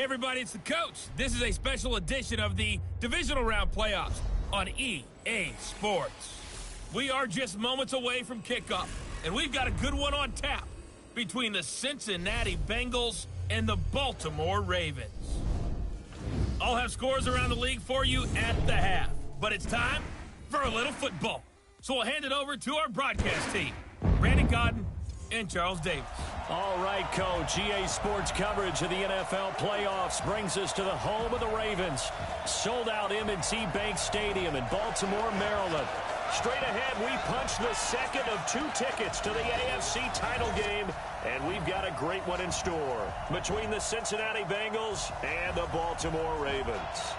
Hey everybody, it's the coach. This is a special edition of the divisional round playoffs on EA Sports. We are just moments away from kickoff, and we've got a good one on tap between the Cincinnati Bengals and the Baltimore Ravens. I'll have scores around the league for you at the half, but it's time for a little football. So we'll hand it over to our broadcast team, Brandon Godden and Charles Davis. All right, Coach. EA Sports coverage of the NFL playoffs brings us to the home of the Ravens. Sold out M&T Bank Stadium in Baltimore, Maryland. Straight ahead, we punch the second of 2 tickets to the AFC title game, and we've got a great one in store between the Cincinnati Bengals and the Baltimore Ravens.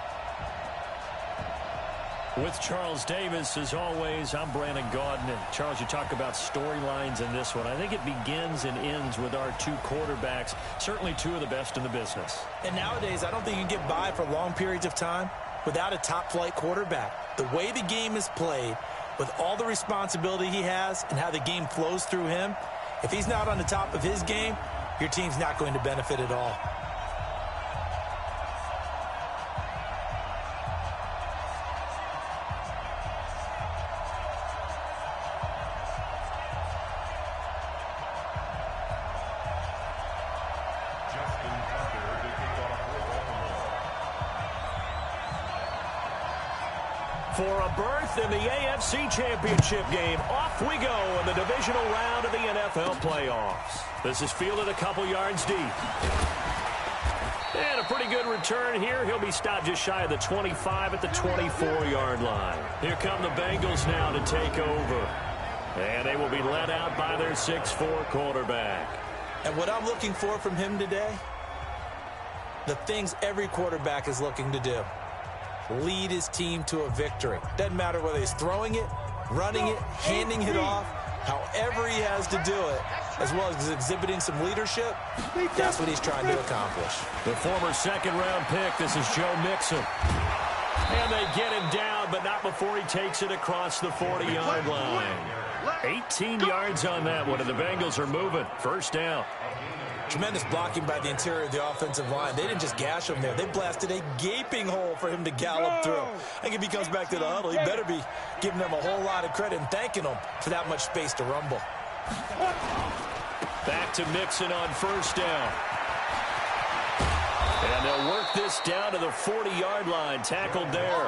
With Charles Davis, as always, I'm Brandon Godden. And Charles, you talk about storylines in this one. I think it begins and ends with our 2 quarterbacks, certainly 2 of the best in the business. And nowadays, I don't think you can get by for long periods of time without a top-flight quarterback. The way the game is played, with all the responsibility he has and how the game flows through him, if he's not on the top of his game, your team's not going to benefit at all. For a berth in the AFC Championship game, off we go in the divisional round of the NFL playoffs. This is fielded a couple yards deep. And a pretty good return here. He'll be stopped just shy of the 25 at the 24-yard line. Here come the Bengals now to take over. And they will be led out by their 6'4" quarterback. And what I'm looking for from him today, the things every quarterback is looking to do. Lead his team to a victory. Doesn't matter whether he's throwing it, running it, handing it off, however he has to do it, as well as exhibiting some leadership, that's what he's trying to accomplish. The former second-round pick, this is Joe Mixon. And they get him down, but not before he takes it across the 40-yard line. 18 yards on that one, and the Bengals are moving. First down. Tremendous blocking by the interior of the offensive line. They didn't just gash him there. They blasted a gaping hole for him to gallop through. I think if he comes back to the huddle, he better be giving them a whole lot of credit and thanking them for that much space to rumble. Back to Mixon on first down. And they'll work this down to the 40-yard line. Tackled there.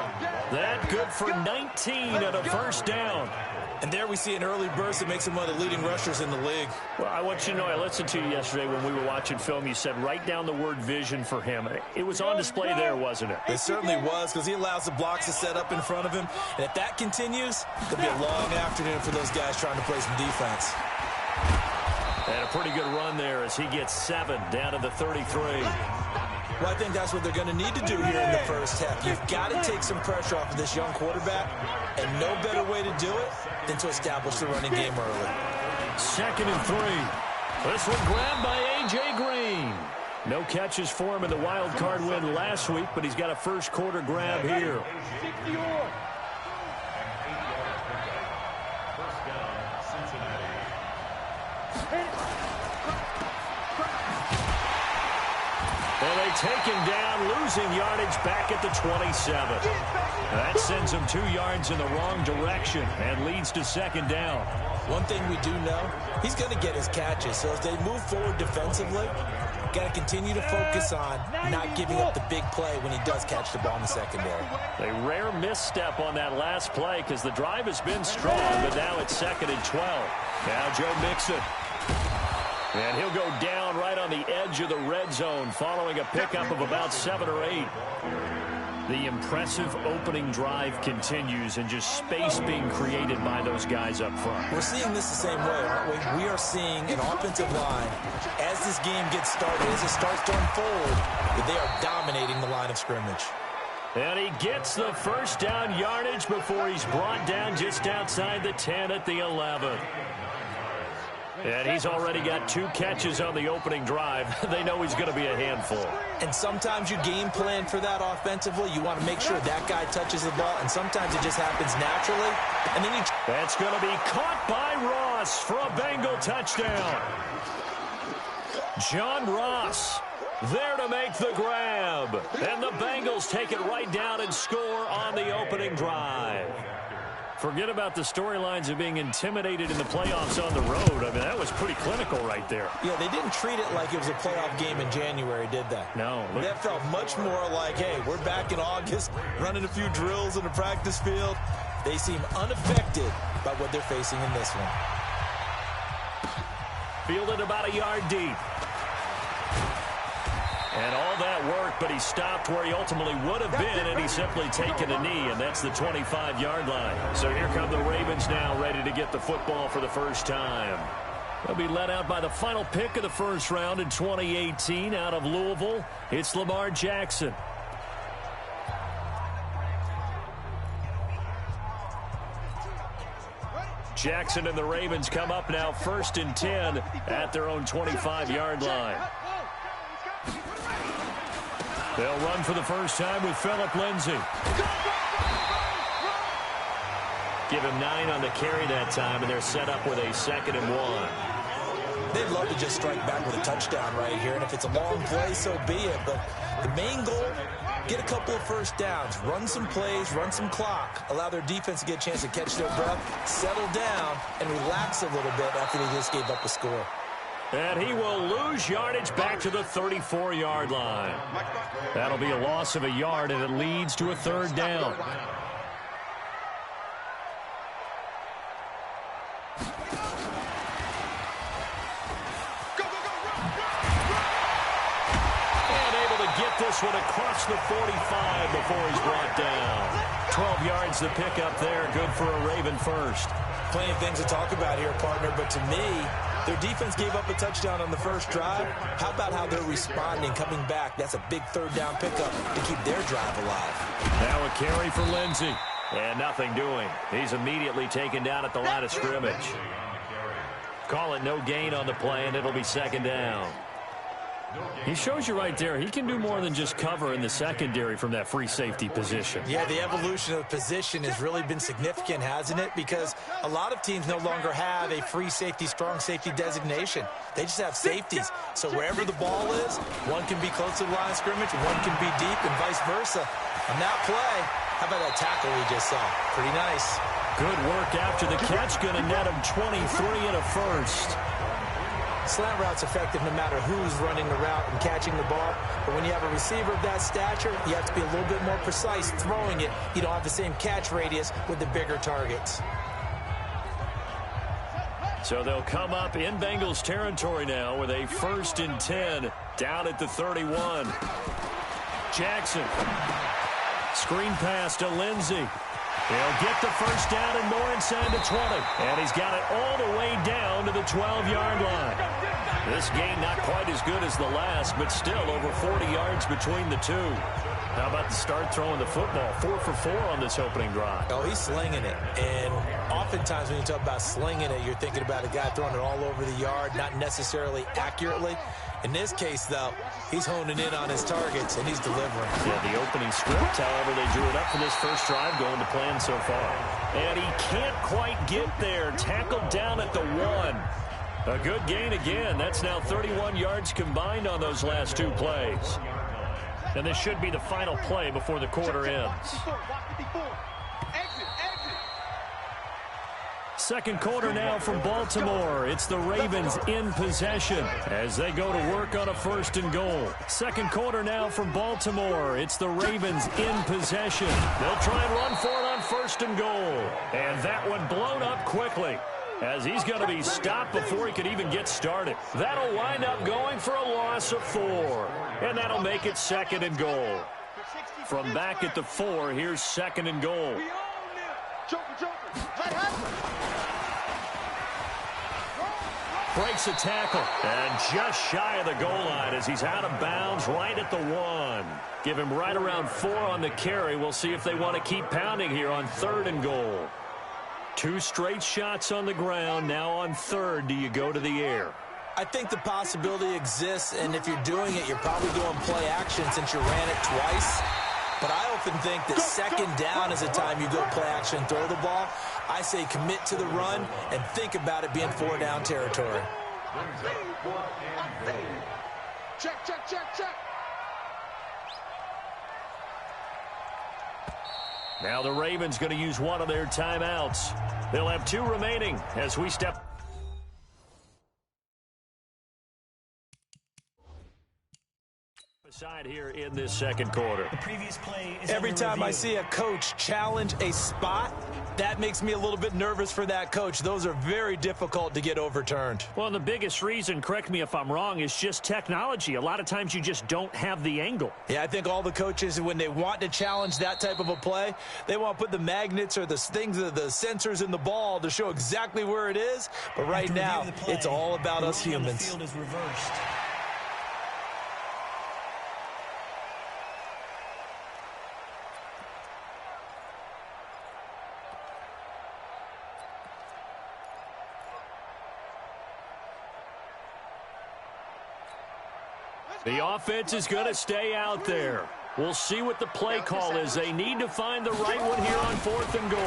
That good for 19 and a first down. And there we see an early burst that makes him one of the leading rushers in the league. Well, I want you to know, I listened to you yesterday when we were watching film. You said write down the word vision for him. It was on display there, wasn't it? It certainly was, because he allows the blocks to set up in front of him. And if that continues, it'll be a long afternoon for those guys trying to play some defense. And a pretty good run there as he gets 7 down to the 33. Well, I think that's what they're going to need to do here in the first half. You've got to take some pressure off of this young quarterback, and no better way to do it than to establish the running game early. 2nd and 3. This one grabbed by A.J. Green. No catches for him in the wild card win last week, but he's got a first quarter grab here. Well, they take him down, losing yardage back at the 27. That sends him 2 yards in the wrong direction and leads to 2nd down. One thing we do know, he's going to get his catches. So as they move forward defensively, got to continue to focus on not giving up the big play when he does catch the ball in the secondary. A rare misstep on that last play because the drive has been strong, but now it's 2nd and 12. Now Joe Mixon. And he'll go down right on the edge of the red zone following a pickup of about 7 or 8. The impressive opening drive continues and just space being created by those guys up front. We're seeing this the same way, aren't we? We are seeing an offensive line, as this game gets started, as it starts to unfold, that they are dominating the line of scrimmage. And he gets the first down yardage before he's brought down just outside the 10 at the 11. And he's already got 2 catches on the opening drive. They know he's going to be a handful. And sometimes you game plan for that offensively. You want to make sure that guy touches the ball, and sometimes it just happens naturally. And then That's going to be caught by Ross for a Bengal touchdown. John Ross there to make the grab. And the Bengals take it right down and score on the opening drive. Forget about the storylines of being intimidated in the playoffs on the road. I mean, that was pretty clinical right there. Yeah, they didn't treat it like it was a playoff game in January, did they? No. That felt much more like, hey, we're back in August, running a few drills in the practice field. They seem unaffected by what they're facing in this one. Fielded about a yard deep. And all that work, but he stopped where he ultimately would have been, and he's simply taken a knee, and that's the 25-yard line. So here come the Ravens now, ready to get the football for the first time. They'll be led out by the final pick of the first round in 2018 out of Louisville. It's Lamar Jackson. Jackson and the Ravens come up now 1st and 10 at their own 25-yard line. They'll run for the first time with Phillip Lindsay. Give him 9 on the carry that time, and they're set up with a 2nd and 1. They'd love to just strike back with a touchdown right here, and if it's a long play, so be it. But the main goal, get a couple of first downs, run some plays, run some clock, allow their defense to get a chance to catch their breath, settle down, and relax a little bit after they just gave up a score. And he will lose yardage back to the 34-yard line. That'll be a loss of a yard, and it leads to a 3rd down. And able to get this one across the 45 before he's brought down. 12 yards to pick up there. Good for a Raven first. Plenty of things to talk about here, partner, but to me, their defense gave up a touchdown on the first drive. How about how they're responding, coming back? That's a big 3rd down pickup to keep their drive alive. Now a carry for Lindsay. And nothing doing. He's immediately taken down at the line of scrimmage. Call it no gain on the play, and it'll be 2nd down. He shows you right there, he can do more than just cover in the secondary from that free safety position. Yeah, the evolution of the position has really been significant, hasn't it? Because a lot of teams no longer have a free safety, strong safety designation. They just have safeties. So wherever the ball is, one can be close to the line of scrimmage, one can be deep, and vice versa. On that play, how about that tackle we just saw? Pretty nice. Good work after the catch, going to net him 23 and a first. Slant route's effective no matter who's running the route and catching the ball. But when you have a receiver of that stature, you have to be a little bit more precise throwing it. You don't have the same catch radius with the bigger targets. So they'll come up in Bengals territory now with a 1st and 10 down at the 31. Jackson. Screen pass to Lindsay. He'll get the first down and more inside the 20. And he's got it all the way down to the 12-yard line. This game not quite as good as the last, but still over 40 yards between the two. How about the start throwing the football? 4 for 4 on this opening drive. Oh, he's slinging it. And oftentimes when you talk about slinging it, you're thinking about a guy throwing it all over the yard, not necessarily accurately. In this case, though, he's honing in on his targets, and he's delivering. Yeah, the opening script, however, they drew it up for this first drive going to plan so far. And he can't quite get there. Tackled down at the 1. A good gain again. That's now 31 yards combined on those last 2 plays. And this should be the final play before the quarter ends. Second quarter now from Baltimore. It's the Ravens in possession as they go to work on a 1st and goal. Second quarter now from Baltimore. It's the Ravens in possession. They'll try and run for it on 1st and goal. And that one blown up quickly as he's going to be stopped before he could even get started. That'll wind up going for a loss of 4. And that'll make it 2nd and goal. From back at the 4, here's 2nd and goal. Breaks a tackle, and just shy of the goal line as he's out of bounds right at the 1. Give him right around 4 on the carry. We'll see if they want to keep pounding here on 3rd and goal. 2 straight shots on the ground. Now on 3rd, do you go to the air? I think the possibility exists, and if you're doing it, you're probably doing play action since you ran it twice. But I often think that 2nd down is the time you go play action and throw the ball. I say commit to the run and think about it being 4 down territory. Check, check, check, check. Now the Ravens going to use one of their timeouts. They'll have 2 remaining as we step aside here in this second quarter. The previous play is Every under time I review. see a coach challenge a spot, that makes me a little bit nervous for that coach. Those are very difficult to get overturned. Well, the biggest reason, correct me if I'm wrong, is just technology. A lot of times you just don't have the angle. Yeah, I think all the coaches, when they want to challenge that type of a play, they want to put the magnets or the things, the sensors in the ball to show exactly where it is. But right After now, review of the play, it's all about the us ruling on the humans. field is reversed. The offense is going to stay out there. We'll see what the play call is. They need to find the right one here on 4th and goal.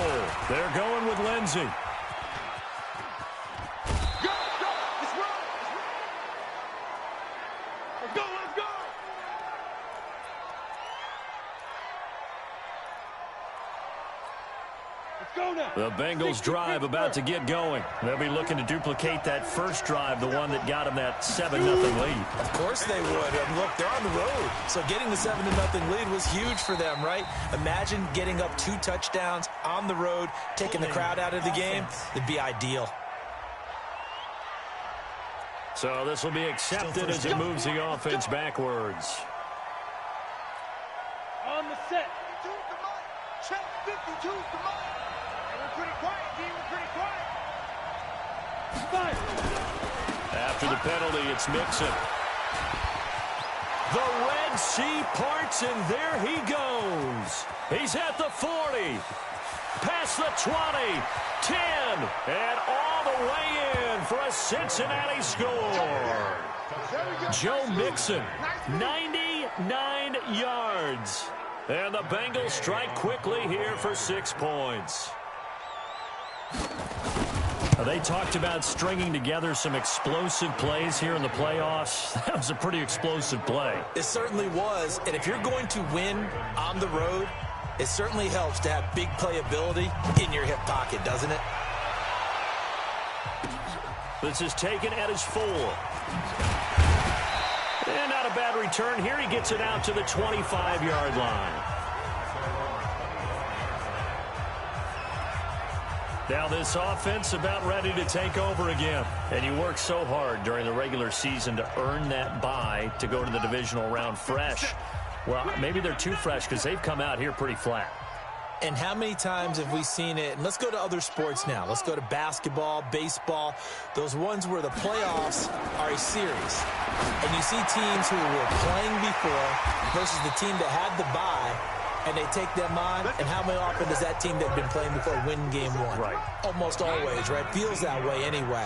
They're going with Lindsey. Go, let's go. Let's run. Let's go, let's go. Let's go now. The Bengals drive about to get going. They'll be looking to duplicate that first drive, the one that got them that 7-0 lead. Of course they would. Look, they're on the road. So getting the 7-0 lead was huge for them, right? Imagine getting up 2 touchdowns on the road, taking the crowd out of the game. It'd be ideal. So this will be accepted as it moves the offense backwards. On the set. 52's the mic. Check 52's the mic. And we're pretty quiet, D. We're pretty quiet. Fine. After the penalty, it's Mixon. The Red Sea parts, and there he goes. He's at the 40, past the 20, 10, and all the way in for a Cincinnati score. Joe Mixon, 99 yards. And the Bengals strike quickly here for 6 points. They talked about stringing together some explosive plays here in the playoffs. That was a pretty explosive play. It certainly was. And if you're going to win on the road, it certainly helps to have big playability in your hip pocket, doesn't it? This is taken at his 4. And not a bad return here. He gets it out to the 25-yard line. Now this offense about ready to take over again. And you work so hard during the regular season to earn that bye to go to the divisional round fresh. Well, maybe they're too fresh because they've come out here pretty flat. And how many times have we seen it? And let's go to other sports now. Let's go to basketball, baseball, those ones where the playoffs are a series. And you see teams who were playing before versus the team that had the bye, and they take them on. And how many often does that team that had been playing before win game 1? Right. Almost always, right? Feels that way anyway.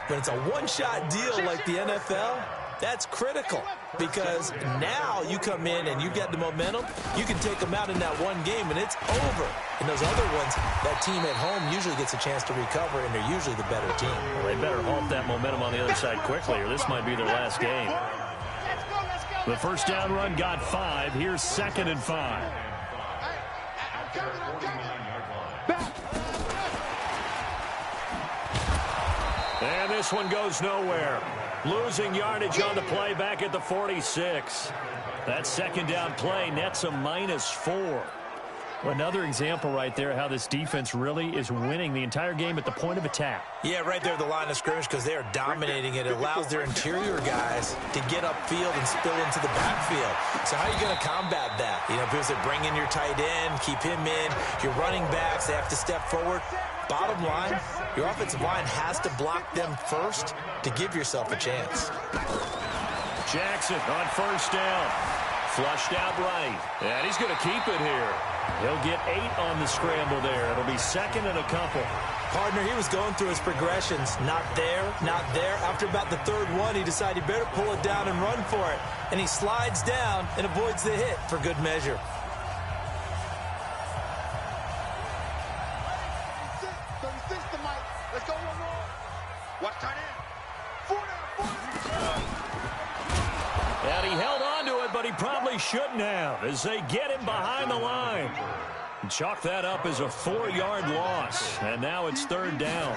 When it's a one-shot deal like the NFL, that's critical because now you come in and you get the momentum. You can take them out in that one game, and it's over. And those other ones, that team at home usually gets a chance to recover, and they're usually the better team. Well, they better halt that momentum on the other side quickly, or this might be their last game. The first down run got 5. Here's 2nd and 5. And this one goes nowhere. Losing yardage on the play back at the 46. That second down play nets a -4. Another example right there how this defense really is winning the entire game at the point of attack. Yeah, right there at the line of scrimmage because they are dominating it. It allows their interior guys to get upfield and spill into the backfield. So how are you going to combat that? You know, people say bring in your tight end, keep him in. Your running backs, they have to step forward. Bottom line, your offensive line has to block them first to give yourself a chance. Jackson on first down. Flushed out right. And he's going to keep it here. He'll get 8 on the scramble there. It'll be 2nd and a couple. Partner, he was going through his progressions. Not there, not there. After about the 3rd one, he decided he better pull it down and run for it. And he slides down and avoids the hit for good measure. Let's go one more. Watch tight end. 4. but he probably shouldn't have as they get him behind the line. Chalk that up as a 4-yard loss, and now it's 3rd down.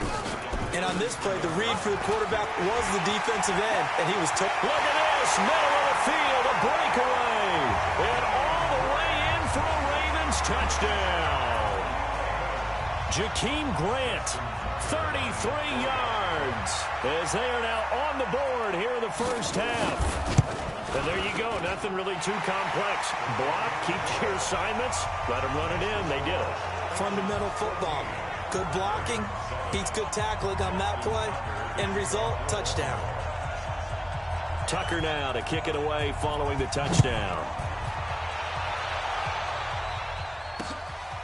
And on this play, the read for the quarterback was the defensive end, and he was took. Look at this, middle of the field, a breakaway, and all the way in for a Ravens touchdown. Jakeem Grant, 33 yards, as they are now on the board here in the first half. And there you go. Nothing really too complex. Block, keep your assignments, let them run it in. They did it. Fundamental football. Good blocking, beats good tackling on that play. End result, touchdown. Tucker now to kick it away following the touchdown.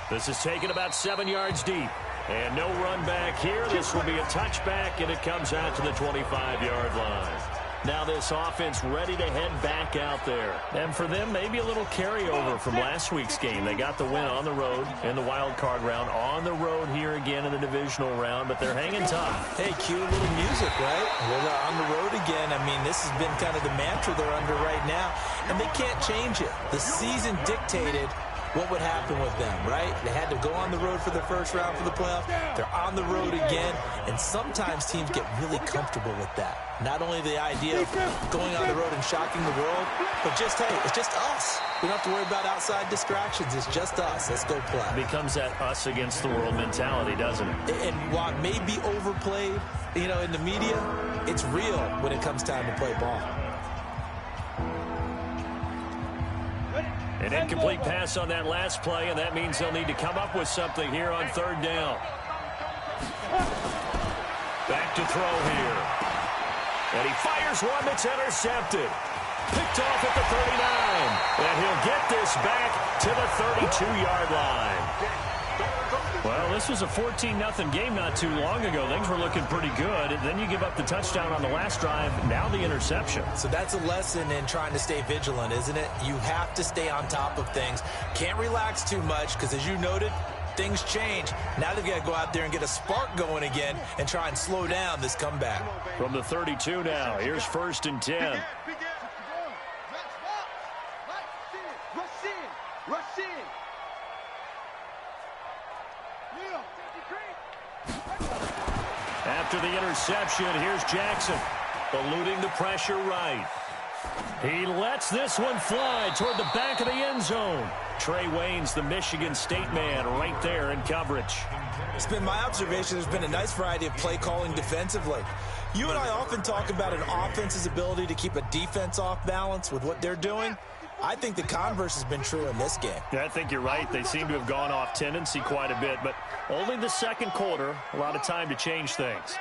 This is taken about 7 yards deep. And no run back here. This will be a touchback, and it comes out to the 25-yard line. Now this offense ready to head back out there. And for them, maybe a little carryover from last week's game. They got the win on the road in the wild card round, on the road here again in the divisional round, but they're hanging tough. Hey, cue a little music, right? Well, they're on the road again. I mean, this has been kind of the mantra they're under right now, and they can't change it. The season dictated what would happen with them, right? They had to go on the road for the first round for the playoffs. They're on the road again, and sometimes teams get really comfortable with that. Not only the idea of going on the road and shocking the world, but just, hey, it's just us. We don't have to worry about outside distractions. It's just us. Let's go play. It becomes that us against the world mentality, doesn't it? And while it may be overplayed, you know, in the media, it's real when it comes time to play ball. An incomplete pass on that last play, and that means they'll need to come up with something here on 3rd down. Back to throw here. And he fires one that's intercepted. Picked off at the 39. And he'll get this back to the 32-yard line. Well, this was a 14-0 game not too long ago. Things were looking pretty good. And then you give up the touchdown on the last drive. Now the interception. So that's a lesson in trying to stay vigilant, isn't it? You have to stay on top of things. Can't relax too much because, as you noted, things change. Now they've got to go out there and get a spark going again and try and slow down this comeback. From the 32 now, here's 1st and 10. After the interception, here's Jackson, eluding the pressure right. He lets this one fly toward the back of the end zone. Trey Waynes, the Michigan State man, right there in coverage. It's been my observation there's been a nice variety of play calling defensively. You and I often talk about an offense's ability to keep a defense off balance with what they're doing. I think the converse has been true in this game. Yeah, I think you're right. They seem to have gone off tendency quite a bit, but only the second quarter, a lot of time to change things.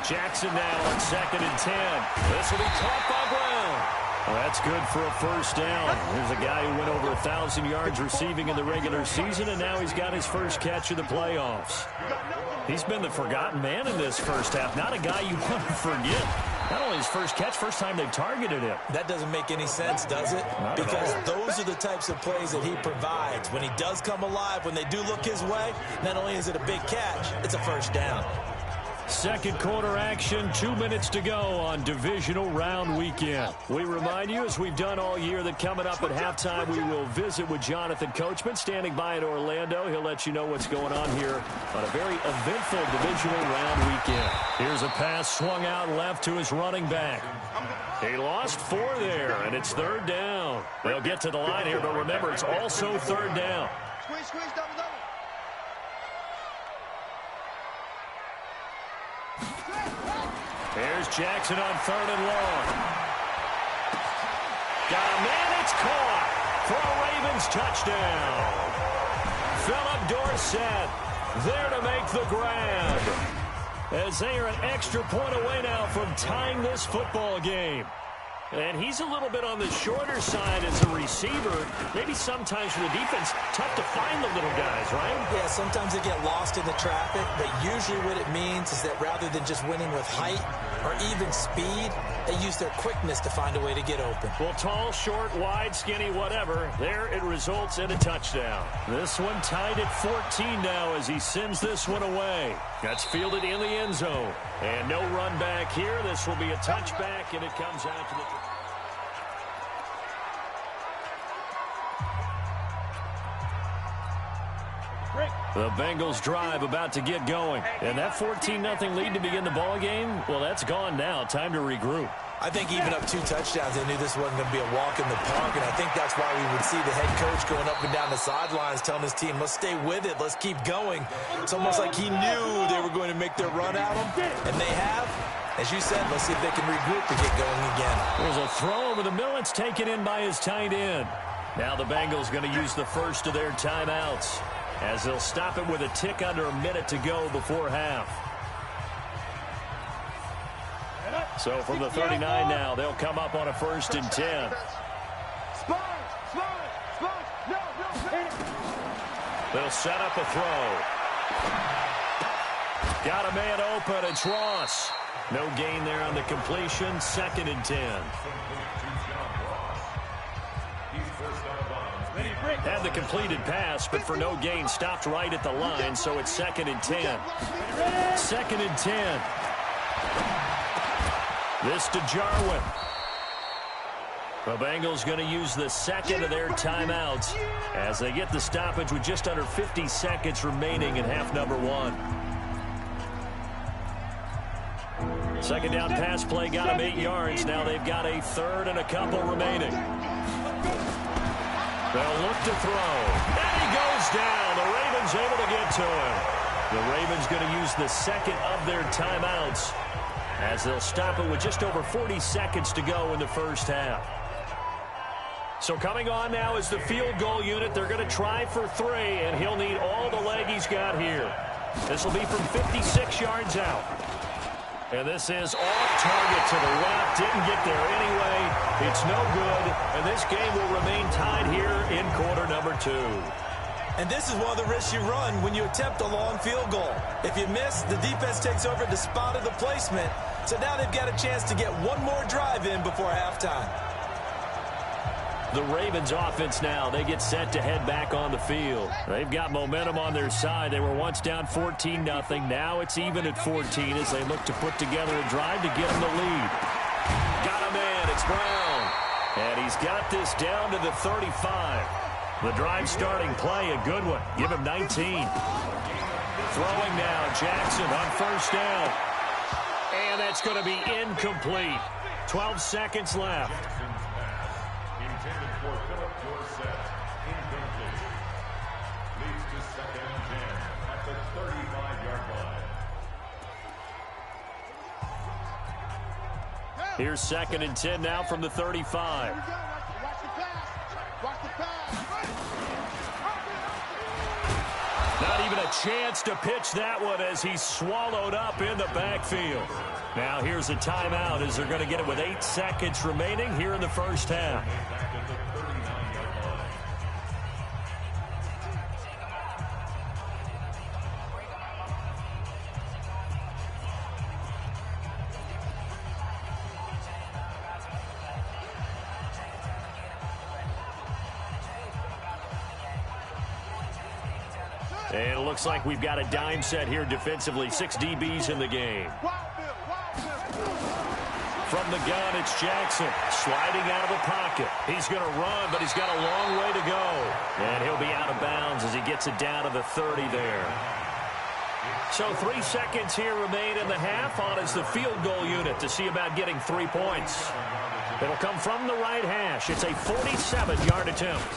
Jackson now on 2nd and 10. This will be caught by Brown. Well, that's good for a first down. Here's a guy who went over 1,000 yards receiving in the regular season, and now he's got his first catch of the playoffs. He's been the forgotten man in this first half. Not a guy you want to forget. Not only his first catch, first time they've targeted him. That doesn't make any sense, does it? Because those are the types of plays that he provides. When he does come alive, when they do look his way, not only is it a big catch, it's a first down. Second quarter action, 2 minutes to go on divisional round weekend. We remind you, as we've done all year, that coming up at halftime, we will visit with Jonathan Coachman, standing by in Orlando. He'll let you know what's going on here on a very eventful divisional round weekend. Here's a pass swung out left to his running back. He lost 4 there, and it's 3rd down. They'll get to the line here, but remember, it's also 3rd down. Squeeze, double, double. Here's Jackson on 3rd and long. Got a man, it's caught for a Ravens touchdown. Philip Dorsett there to make the grab. As they are an extra point away now from tying this football game. And he's a little bit on the shorter side as a receiver. Maybe sometimes for the defense, tough to find the little guys, right? Yeah, sometimes they get lost in the traffic, but usually what it means is that rather than just winning with height, or even speed, they use their quickness to find a way to get open. Well, tall, short, wide, skinny, whatever, there it results in a touchdown. This one tied at 14 now as he sends this one away. That's fielded in the end zone. And no run back here. This will be a touchback, and it comes out to the... The Bengals drive about to get going. And that 14-0 lead to begin the ball game, well, that's gone now. Time to regroup. I think even up 2 touchdowns, they knew this wasn't going to be a walk in the park, and I think that's why we would see the head coach going up and down the sidelines telling his team, let's stay with it, let's keep going. It's almost like he knew they were going to make their run at him, and they have. As you said, let's see if they can regroup and get going again. There's a throw over the middle. It's taken in by his tight end. Now the Bengals going to use the first of their timeouts, as they'll stop it with a tick under a minute to go before half. So from the 39 now, they'll come up on a 1st and 10. They'll set up a throw. Got a man open. It's Ross. No gain there on the completion. 2nd and 10. Had the completed pass, but for no gain, stopped right at the line, so it's 2nd and 10. 2nd and 10. This to Jarwin. The Bengals going to use the second of their timeouts as they get the stoppage with just under 50 seconds remaining in half number 1. Second down pass play got them 8 yards. Now they've got a 3rd and a couple remaining. They'll look to throw. And he goes down. The Ravens able to get to him. The Ravens going to use the second of their timeouts as they'll stop it with just over 40 seconds to go in the first half. So coming on now is the field goal unit. They're going to try for 3, and he'll need all the leg he's got here. This will be from 56 yards out. And this is off target to the left. Didn't get there anyway. It's no good. And this game will remain tied here in quarter number 2. And this is one of the risks you run when you attempt a long field goal. If you miss, the defense takes over the spot of the placement. So now they've got a chance to get one more drive in before halftime. The Ravens offense now, they get set to head back on the field. They've got momentum on their side. They were once down 14-0. Now it's even at 14 as they look to put together a drive to get them the lead. Got a man, it's Brown. And he's got this down to the 35. The drive starting play, a good one. Give him 19. Throwing now, Jackson on 1st down. And that's going to be incomplete. 12 seconds left. Here's 2nd and 10 now from the 35. Not even a chance to pitch that one as he's swallowed up in the backfield. Now here's a timeout as they're going to get it with 8 seconds remaining here in the first half. And it looks like we've got a dime set here defensively. 6 DBs in the game. From the gun, it's Jackson sliding out of the pocket. He's going to run, but he's got a long way to go. And he'll be out of bounds as he gets it down to the 30 there. So 3 seconds here remain in the half on as the field goal unit to see about getting 3 points. It'll come from the right hash. It's a 47-yard attempt.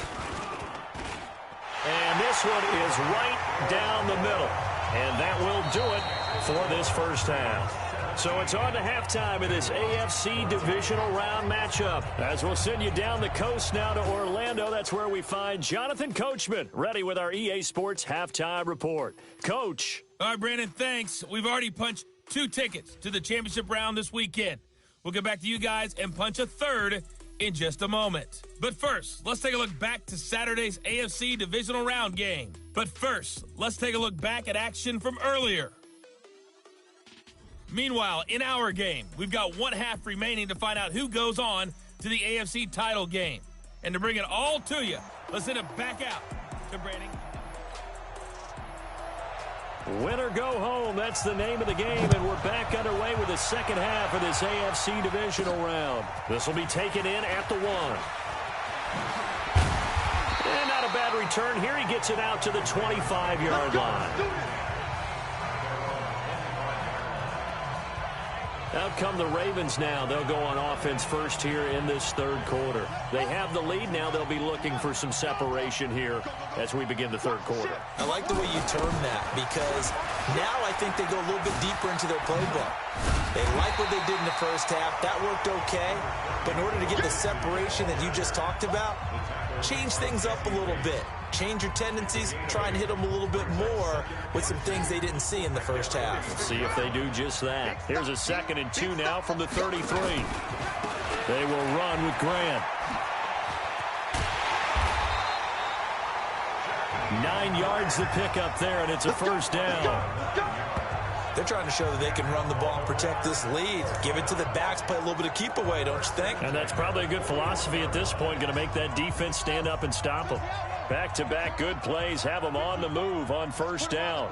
And this one is right down the middle. And that will do it for this first half. So it's on to halftime of this AFC divisional round matchup. As we'll send you down the coast now to Orlando. That's where we find Jonathan Coachman ready with our EA Sports halftime report. Coach. All right, Brandon, thanks. We've already punched 2 tickets to the championship round this weekend. We'll get back to you guys and punch a 3rd in just a moment. But first, let's take a look back to Saturday's AFC divisional round game. But first, let's take a look back at action from earlier. Meanwhile, in our game, we've got 1 half remaining to find out who goes on to the AFC title game. And to bring it all to you, let's send it back out to Brandon. Win or go home, that's the name of the game, and we're back underway with the second half of this AFC divisional round. This will be taken in at the 1. And not a bad return here. He gets it out to the 25-yard line. Out come the Ravens now. They'll go on offense first here in this third quarter. They have the lead now. They'll be looking for some separation here as we begin the third quarter. I like the way you term that because now I think they go a little bit deeper into their playbook. They like what they did in the first half. That worked okay. But in order to get the separation that you just talked about, change things up a little bit. Change your tendencies, try and hit them a little bit more with some things they didn't see in the first half. Let's see if they do just that. Here's a 2nd and 2 now from the 33. They will run with Grant. 9 yards to pick up there, and it's a first down. They're trying to show that they can run the ball and protect this lead. Give it to the backs, play a little bit of keep away, don't you think? And that's probably a good philosophy at this point, going to make that defense stand up and stop them. Back-to-back good plays, have them on the move on first down.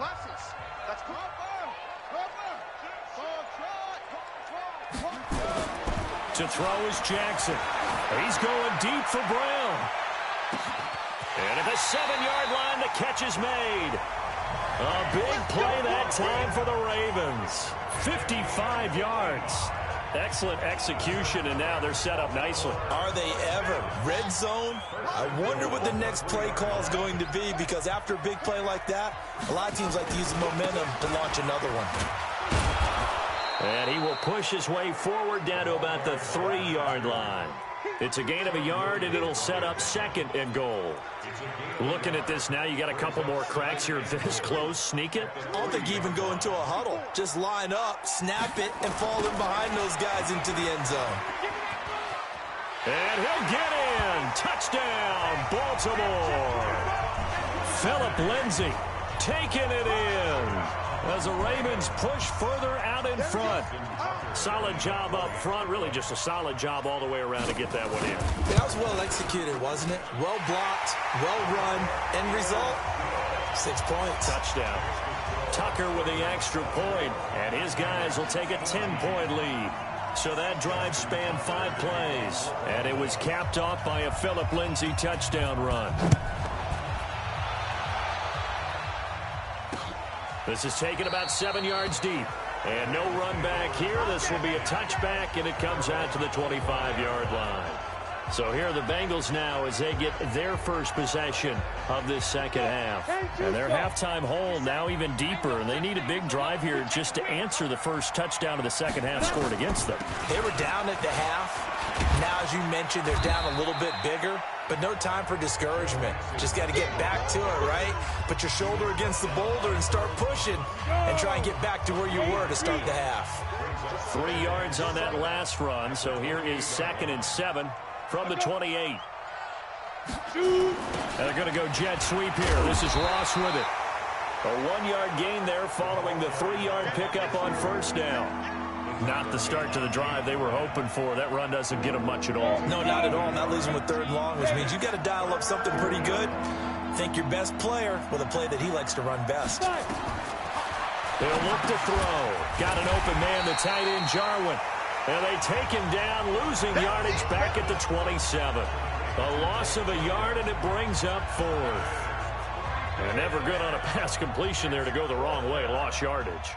To throw is Jackson. He's going deep for Brown. And at the 7-yard line, the catch is made. A big play that time for the Ravens. 55 yards. Excellent execution, and now they're set up nicely. Are they ever? Red zone? I wonder what the next play call is going to be, because after a big play like that, a lot of teams like to use the momentum to launch another one. And he will push his way forward down to about the 3-yard line. It's a gain of a yard, and it'll set up 2nd and goal. Looking at this now, you got a couple more cracks here this close. Sneak it. I don't think you even go into a huddle. Just line up, snap it, and fall in behind those guys into the end zone. And he'll get in. Touchdown, Baltimore. Phillip Lindsay taking it in as the Ravens push further out in front. Solid job up front. Really just a solid job all the way around to get that one in. That was well executed, wasn't it? Well blocked, well run. End result, 6 points. Touchdown. Tucker with the extra point, and his guys will take a 10-point lead. So that drive spanned 5 plays, and it was capped off by a Phillip Lindsay touchdown run. This is taken about 7 yards deep. And no run back here. This will be a touchback, and it comes out to the 25-yard line. So here are the Bengals now as they get their first possession of this second half. And their halftime hole now even deeper, and they need a big drive here just to answer the first touchdown of the second half scored against them. They were down at the half. Now, as you mentioned, they're down a little bit bigger, but no time for discouragement. Just got to get back to it, right? Put your shoulder against the boulder and start pushing and try and get back to where you were to start the half. 3 yards on that last run, so here is 2nd and 7 from the 28. And they're going to go jet sweep here. This is Ross with it. A 1-yard gain there following the 3-yard pickup on first down. Not the start to the drive they were hoping for. That run doesn't get them much at all. No, not at all. Not losing with 3rd and long, which means you got to dial up something pretty good. Think your best player with a play that he likes to run best. They'll look to throw. Got an open man, the tight end, Jarwin. And they take him down, losing yardage back at the 27. A loss of a yard, and it brings up 4th. And never good on a pass completion there to go the wrong way. Lost yardage.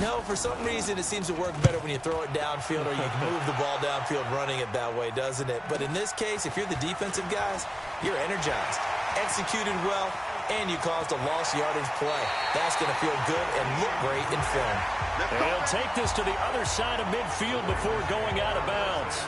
No, for some reason it seems to work better when you throw it downfield or you move the ball downfield running it that way, doesn't it? But in this case, if you're the defensive guys, you're energized, executed well, and you caused a lost yardage play. That's going to feel good and look great in film. And he'll take this to the other side of midfield before going out of bounds.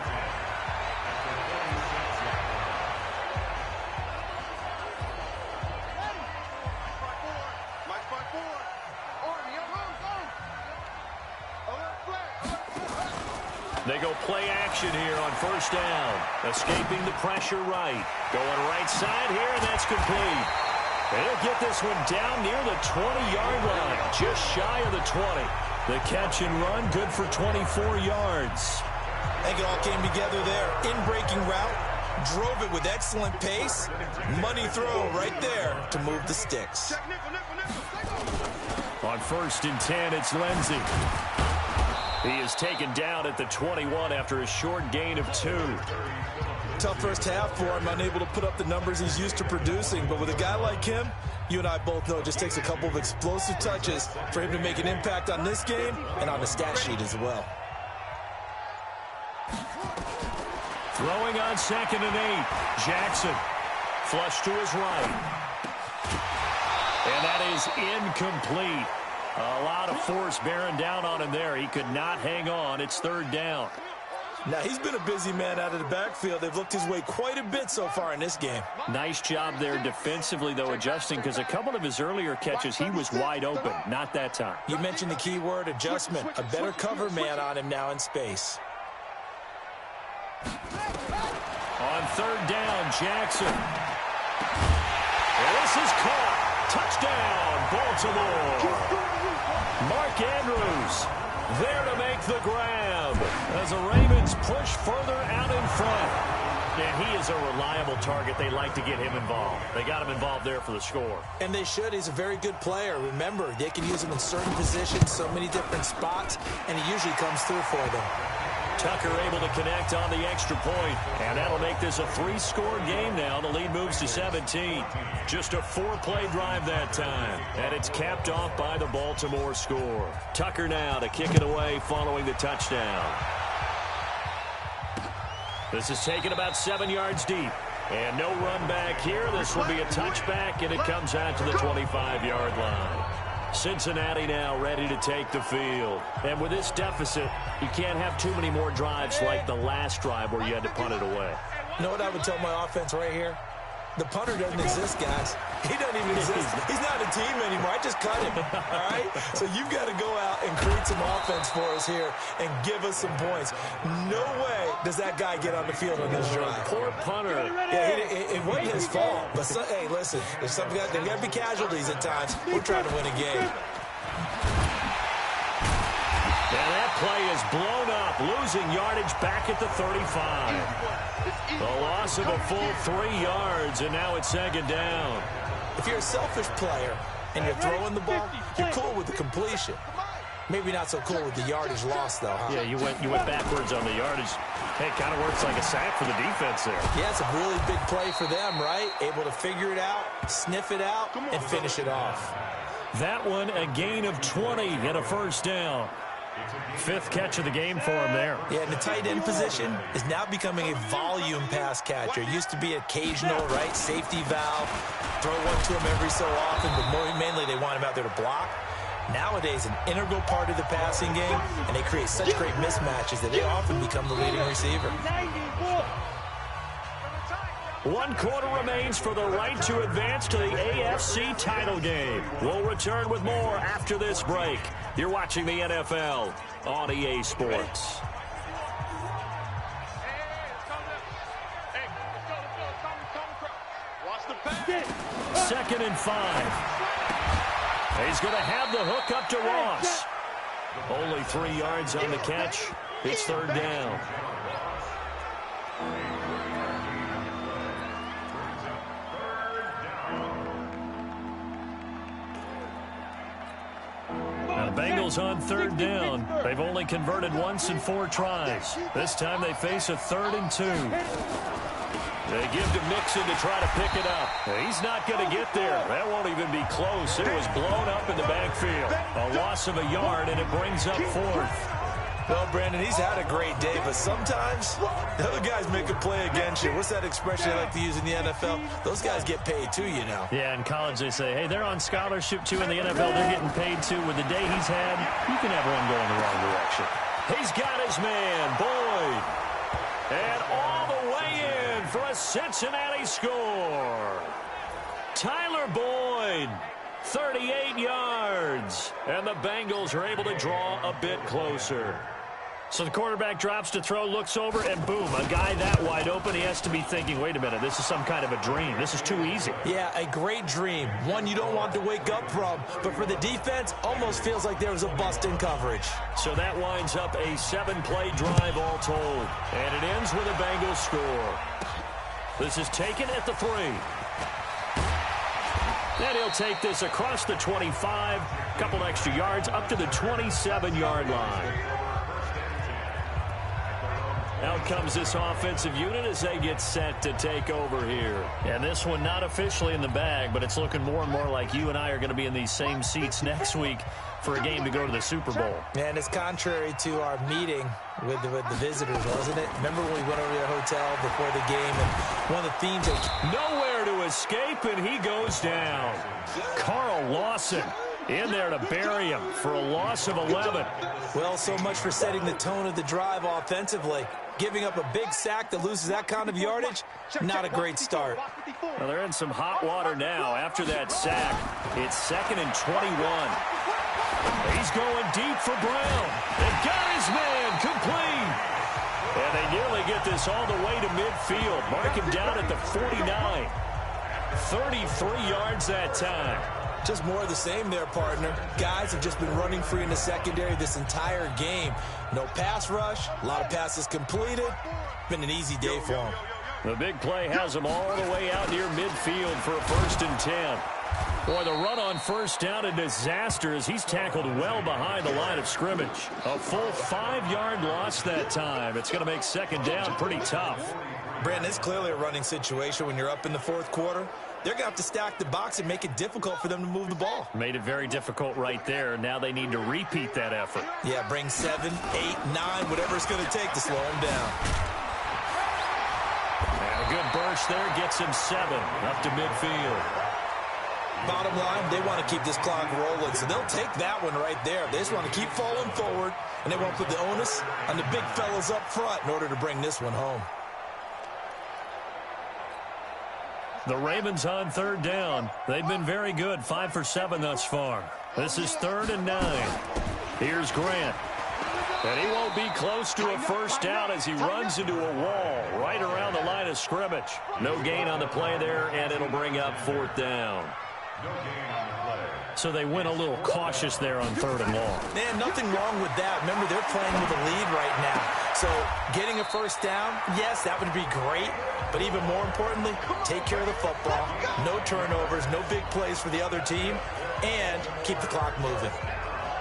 They go play action here on first down. Escaping the pressure right. Going right side here, and that's complete. They'll get this one down near the 20-yard line, just shy of the 20. The catch and run, good for 24 yards. I think it all came together there. In-breaking route, drove it with excellent pace. Money throw right there to move the sticks. On 1st and 10, it's Lindsey. He is taken down at the 21 after a short gain of 2. Tough first half for him, unable to put up the numbers he's used to producing. But with a guy like him, you and I both know it just takes a couple of explosive touches for him to make an impact on this game and on the stat sheet as well. Throwing on 2nd and 8. Jackson. Flush to his right. And that is incomplete. A lot of force bearing down on him there. He could not hang on. It's 3rd down. Now, he's been a busy man out of the backfield. They've looked his way quite a bit so far in this game. Nice job there defensively, though, adjusting, because a couple of his earlier catches, he was wide open. Not that time. You mentioned the key word, adjustment. A better cover man on him now in space. On 3rd down, Jackson. This is caught. Touchdown, Baltimore. Mark Andrews there to make the grab as the Ravens push further out in front. And he is a reliable target. They like to get him involved. They got him involved there for the score. And they should. He's a very good player. Remember, they can use him in certain positions, so many different spots, and he usually comes through for them. Tucker able to connect on the extra point, and that'll make this a 3-score game now. The lead moves to 17. Just a 4-play drive that time, and it's capped off by the Baltimore score. Tucker now to kick it away following the touchdown. This is taken about 7 yards deep, and no run back here. This will be a touchback, and it comes out to the 25-yard line. Cincinnati now ready to take the field. And with this deficit, you can't have too many more drives like the last drive where you had to punt it away. You know what I would tell my offense right here? The punter doesn't exist, guys. He doesn't even exist. He's not a team anymore. I just cut him, all right? So you've got to go out and create some offense for us here and give us some points. No way does that guy get on the field on this drive. Poor punter. Yeah, it wasn't his fault. But, hey, listen, there's got to be casualties at times. We're trying to win a game. And that play is blown up, losing yardage back at the 35. A loss of a full 3 yards, and now it's 2nd down. If you're a selfish player and you're throwing the ball, you're cool with the completion. Maybe not so cool with the yardage loss, though, huh? Yeah, you went backwards on the yardage. Hey, it kind of works like a sack for the defense there. Yeah, it's a really big play for them, right? Able to figure it out, sniff it out, and finish it off. That one, a gain of 20 and a 1st down. 5th catch of the game for him there. Yeah, and the tight end position is now becoming a volume pass catcher. It used to be occasional, right, safety valve, throw one to him every so often, but mainly they want him out there to block. Nowadays, an integral part of the passing game, and they create such great mismatches that they often become the leading receiver. 1 quarter remains for the right to advance to the AFC title game. We'll return with more after this break. You're watching the NFL on EA Sports. Second and 5. He's going to have the hook up to Ross. Only 3 yards on the catch. It's 3rd down. Bengals on 3rd down. They've only converted once in 4 tries. This time they face a 3rd and 2. They give to Mixon to try to pick it up. He's not going to get there. That won't even be close. It was blown up in the backfield. A loss of a yard, and it brings up 4th. Well, Brandon, he's had a great day, but sometimes the other guys make a play against you. What's that expression they like to use in the NFL? Those guys get paid too, you know. Yeah, in college they say, hey, they're on scholarship too. In the NFL, they're getting paid too. With the day he's had, you can have one going the wrong direction. He's got his man, Boyd. And all the way in for a Cincinnati score. Tyler Boyd, 38 yards. And the Bengals are able to draw a bit closer. So the quarterback drops to throw, looks over, and boom, a guy that wide open, he has to be thinking, wait a minute, this is some kind of a dream. This is too easy. Yeah, a great dream. One you don't want to wake up from. But for the defense, almost feels like there was a bust in coverage. So that winds up a 7-play drive all told. And it ends with a Bengals score. This is taken at the 3. And he'll take this across the 25, a couple extra yards, up to the 27-yard line. Out comes this offensive unit as they get set to take over here. And this one not officially in the bag, but it's looking more and more like you and I are going to be in these same seats next week for a game to go to the Super Bowl. And it's contrary to our meeting with the visitors, wasn't it? Remember when we went over to the hotel before the game, and one of the themes... Nowhere to escape, and he goes down. Carl Lawson in there to bury him for a loss of 11. Well, so much for setting the tone of the drive offensively. Giving up a big sack that loses that kind of yardage, not a great start. Well, they're in some hot water now. After that sack, it's 2nd and 21. He's going deep for Brown. They've got his man complete. And they nearly get this all the way to midfield. Mark him down at the 49. 33 yards that time. Just more of the same there, partner. Guys have just been running free in the secondary this entire game. No pass rush, a lot of passes completed. Been an easy day for them. The big play has them all the way out near midfield for a 1st and 10. Boy, the run on first down, a disaster as he's tackled well behind the line of scrimmage. A full 5-yard loss that time. It's going to make 2nd down pretty tough. Brandon, it's clearly a running situation when you're up in the 4th quarter. They're going to have to stack the box and make it difficult for them to move the ball. Made it very difficult right there. Now they need to repeat that effort. Yeah, bring 7, 8, 9, whatever it's going to take to slow him down. And a good burst there gets him 7 up to midfield. Bottom line, they want to keep this clock rolling, so they'll take that one right there. They just want to keep falling forward, and they want to put the onus on the big fellas up front in order to bring this one home. The Ravens on 3rd down. They've been very good, 5 for 7 thus far. This is 3rd and 9. Here's Grant. And he won't be close to a 1st down as he runs into a wall right around the line of scrimmage. No gain on the play there, and it'll bring up 4th down. So they went a little cautious there on 3rd and long. Man, nothing wrong with that. Remember, they're playing with a lead right now. So getting a 1st down, yes, that would be great. But even more importantly, take care of the football. No turnovers, no big plays for the other team, and keep the clock moving.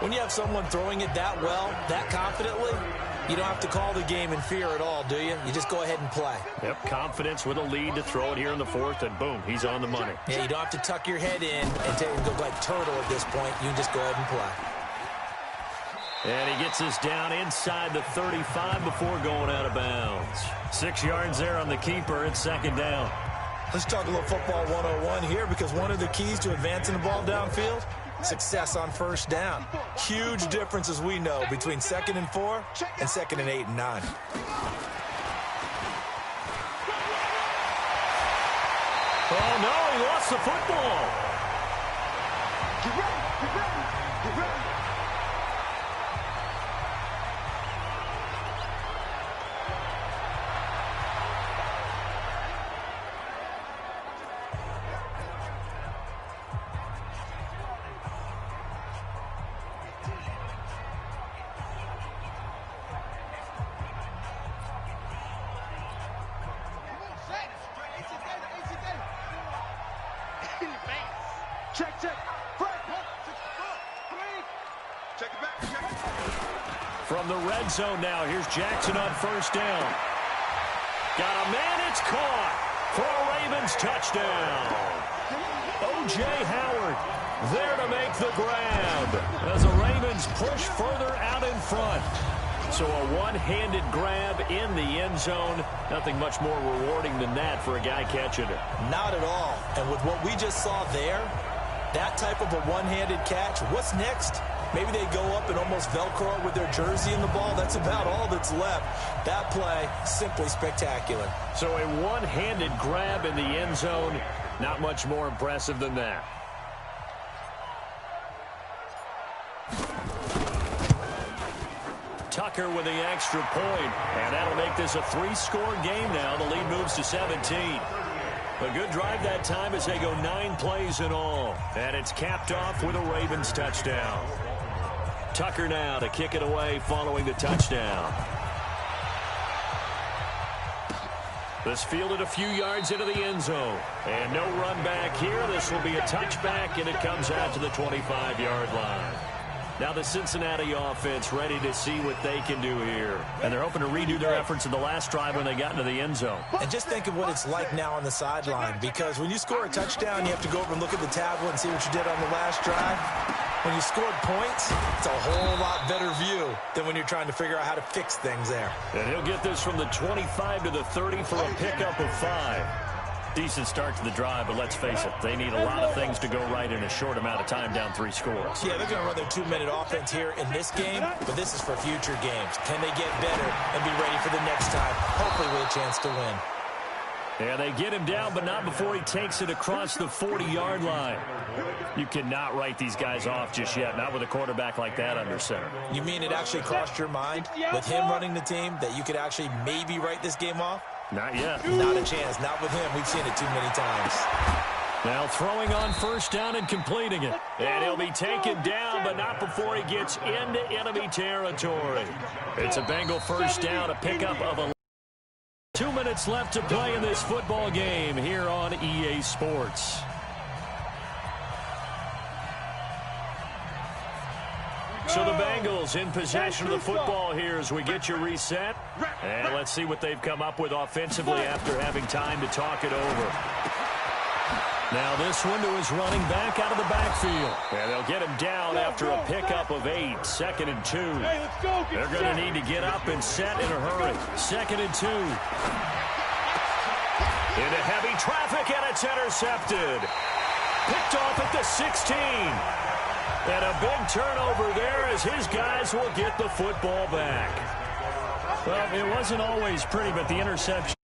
When you have someone throwing it that well, that confidently, you don't have to call the game in fear at all, do you? You just go ahead and play. Yep, confidence with a lead to throw it here in the 4th, and boom, he's on the money. Yeah, you don't have to tuck your head in and go like turtle at this point. You can just go ahead and play. And he gets us down inside the 35 before going out of bounds. 6 yards there on the keeper. It's 2nd down. Let's talk a little football 101 here, because one of the keys to advancing the ball downfield, success on 1st down. Huge difference, as we know, between 2nd and 4 and 2nd and 8 and 9. Oh, no, he lost the football. Get ready, get ready, get ready. Check, check. Check it back. Check it. From the red zone now, here's Jackson on 1st down. Got a man, it's caught for a Ravens touchdown. O.J. Howard there to make the grab as the Ravens push further out in front. So a one-handed grab in the end zone. Nothing much more rewarding than that for a guy catching it. Not at all. And with what we just saw there, that type of a one-handed catch, what's next? Maybe they go up and almost Velcro with their jersey in the ball. That's about all that's left. That play, simply spectacular. So a one-handed grab in the end zone, not much more impressive than that. Tucked Tucker with the extra point, and that'll make this a 3-score game now. The lead moves to 17. A good drive that time as they go 9 plays in all, and it's capped off with a Ravens touchdown. Tucker now to kick it away following the touchdown. This fielded a few yards into the end zone. And no run back here. This will be a touchback, and it comes out to the 25-yard line. Now the Cincinnati offense ready to see what they can do here. And they're hoping to redo their efforts in the last drive when they got into the end zone. And just think of what it's like now on the sideline, because when you score a touchdown, you have to go over and look at the tablet and see what you did on the last drive. When you scored points, it's a whole lot better view than when you're trying to figure out how to fix things there. And he'll get this from the 25 to the 30 for a pickup of 5. Decent start to the drive, but let's face it, they need a lot of things to go right in a short amount of time, down 3 scores. Yeah, they're going to run their 2-minute offense here in this game, but this is for future games. Can they get better and be ready for the next time, hopefully with a chance to win? Yeah, they get him down, but not before he takes it across the 40-yard line. You cannot write these guys off just yet, not with a quarterback like that under center. You mean it actually crossed your mind with him running the team that you could actually maybe write this game off? Not yet. Not a chance. Not with him. We've seen it too many times. Now throwing on first down and completing it. And he'll be taken down, but not before he gets into enemy territory. It's a Bengal first down, a pickup of 11. 2 minutes left to play in this football game here on EA Sports. So the Bengals in possession of the football here as we get you reset. And let's see what they've come up with offensively after having time to talk it over. Now this one to his running back out of the backfield. And they'll get him down after a pickup of 8. 2nd and 2. They're going to need to get up and set in a hurry. 2nd and 2. Into heavy traffic, and it's intercepted. Picked off at the 16. And a big turnover there as his guys will get the football back. Well, it wasn't always pretty, but the interception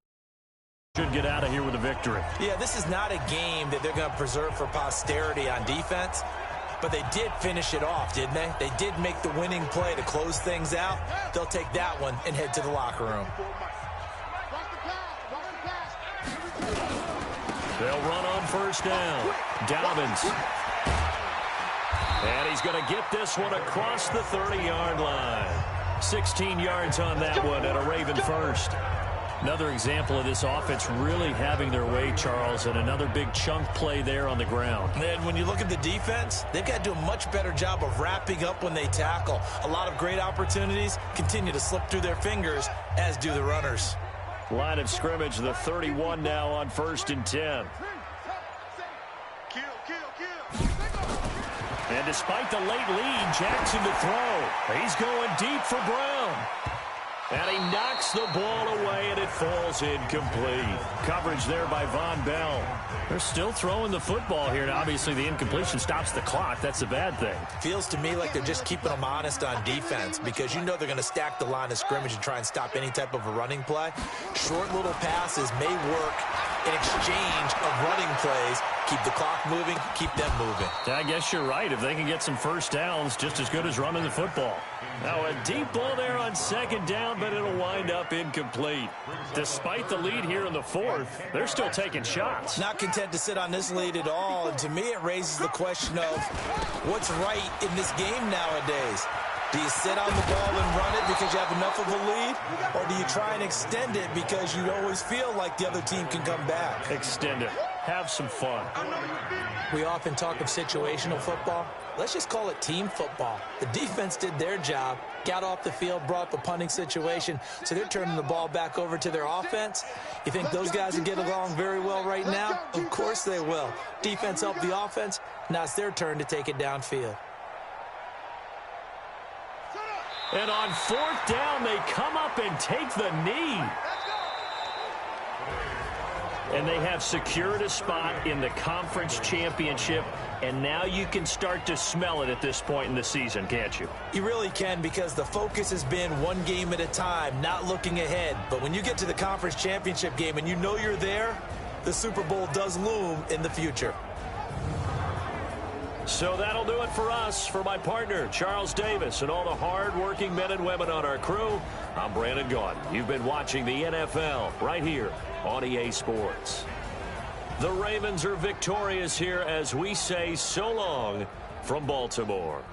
should get out of here with a victory. Yeah, this is not a game that they're going to preserve for posterity on defense, but they did finish it off, didn't they? They did make the winning play to close things out. They'll take that one and head to the locker room. They'll run on first down. Dobbins. And he's going to get this one across the 30-yard line. 16 yards on that one and a Raven first. Another example of this offense really having their way, Charles, and another big chunk play there on the ground. And when you look at the defense, they've got to do a much better job of wrapping up when they tackle. A lot of great opportunities continue to slip through their fingers, as do the runners. Line of scrimmage, the 31 now on 1st and 10. And despite the late lead, Jackson to throw. He's going deep for Brown. And he knocks the ball away, and it falls incomplete. Coverage there by Von Bell. They're still throwing the football here, and obviously the incompletion stops the clock. That's the bad thing. Feels to me like they're just keeping them honest on defense, because you know they're going to stack the line of scrimmage and try and stop any type of a running play. Short little passes may work in exchange of running plays. Keep the clock moving, keep them moving. I guess you're right. If they can get some first downs, just as good as running the football. Now a deep ball there on 2nd down, but it'll wind up incomplete. Despite the lead here in the 4th, they're still taking shots. Not content to sit on this lead at all, and to me it raises the question of what's right in this game nowadays. Do you sit on the ball and run it because you have enough of a lead? Or do you try and extend it because you always feel like the other team can come back? Extend it. Have some fun. We often talk of situational football. Let's just call it team football. The defense did their job, got off the field, brought the punting situation, so they're turning the ball back over to their offense. You think those guys will get along very well right now? Of course they will. Defense helped the offense. Now it's their turn to take it downfield. And on 4th down, they come up and take the knee. And they have secured a spot in the conference championship, and now you can start to smell it at this point in the season, can't you? You really can, because the focus has been one game at a time, not looking ahead. But when you get to the conference championship game and you know you're there, the Super Bowl does loom in the future. So that'll do it for us. For my partner, Charles Davis, and all the hard-working men and women on our crew, I'm Brandon Gaudin. You've been watching the NFL right here on EA Sports. The Ravens are victorious here as we say so long from Baltimore.